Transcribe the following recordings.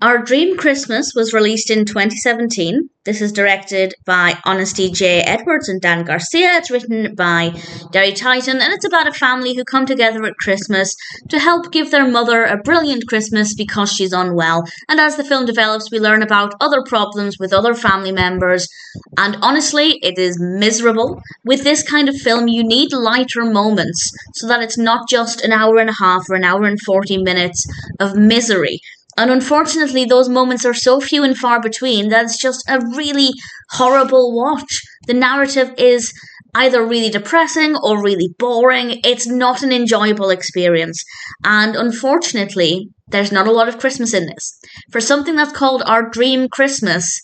Our Dream Christmas was released in 2017. This is directed by Honesty J. Edwards and Dan Garcia. It's written by Deri, Tyton, and it's about a family who come together at Christmas to help give their mother a brilliant Christmas because she's unwell. And as the film develops, we learn about other problems with other family members. And honestly, it is miserable. With this kind of film, you need lighter moments so that it's not just an hour and a half or an hour and 40 minutes of misery. And unfortunately, those moments are so few and far between that it's just a really horrible watch. The narrative is either really depressing or really boring. It's not an enjoyable experience. And unfortunately, there's not a lot of Christmas in this. For something that's called Our Dream Christmas,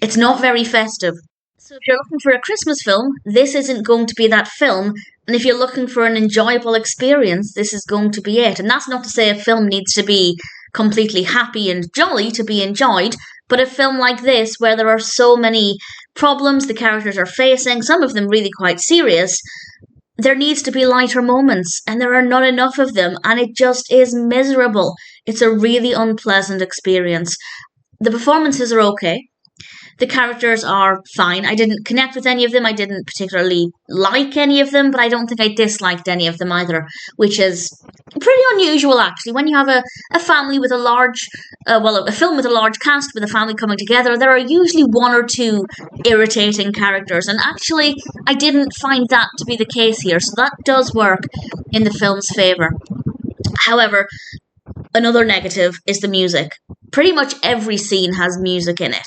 it's not very festive. So if you're looking for a Christmas film, this isn't going to be that film. And if you're looking for an enjoyable experience, this is going to be it. And that's not to say a film needs to be completely happy and jolly to be enjoyed, but a film like this, where there are so many problems the characters are facing, some of them really quite serious, there needs to be lighter moments, and there are not enough of them, and it just is miserable. It's a really unpleasant experience. The performances are okay. The characters are fine. I didn't connect with any of them. I didn't particularly like any of them, but I don't think I disliked any of them either, which is pretty unusual, actually. When you have a family with a large, a film with a large cast with a family coming together, there are usually one or two irritating characters, and actually, I didn't find that to be the case here, so that does work in the film's favour. However, another negative is the music. Pretty much every scene has music in it.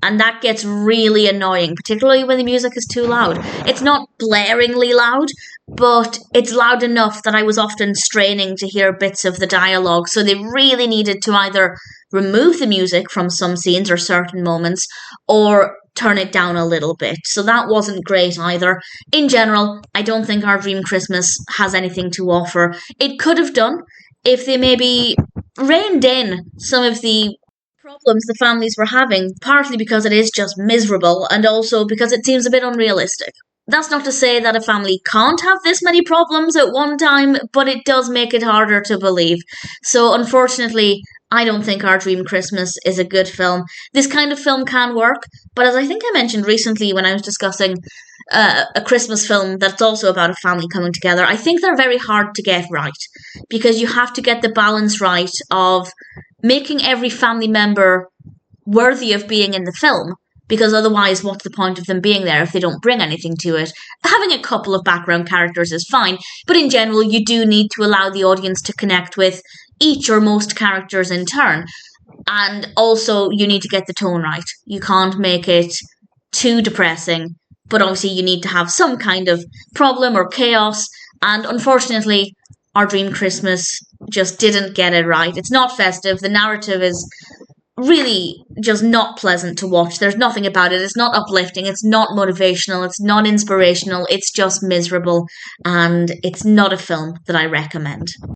And that gets really annoying, particularly when the music is too loud. It's not blaringly loud, but it's loud enough that I was often straining to hear bits of the dialogue. So they really needed to either remove the music from some scenes or certain moments, or turn it down a little bit. So that wasn't great either. In general, I don't think Our Dream Christmas has anything to offer. It could have done if they maybe reined in some of the problems the families were having, partly because it is just miserable and also because it seems a bit unrealistic. That's not to say that a family can't have this many problems at one time, but it does make it harder to believe. So unfortunately, I don't think Our Dream Christmas is a good film. This kind of film can work, but as I think I mentioned recently when I was discussing a Christmas film that's also about a family coming together, I think they're very hard to get right, because you have to get the balance right of making every family member worthy of being in the film, because otherwise what's the point of them being there if they don't bring anything to it? Having a couple of background characters is fine, but in general you do need to allow the audience to connect with each or most characters in turn. And also you need to get the tone right. You can't make it too depressing, but obviously you need to have some kind of problem or chaos, and unfortunately Our Dream Christmas just didn't get it right. It's not festive. The narrative is really just not pleasant to watch. There's nothing about it. It's not uplifting. It's not motivational. It's not inspirational. It's just miserable. And it's not a film that I recommend.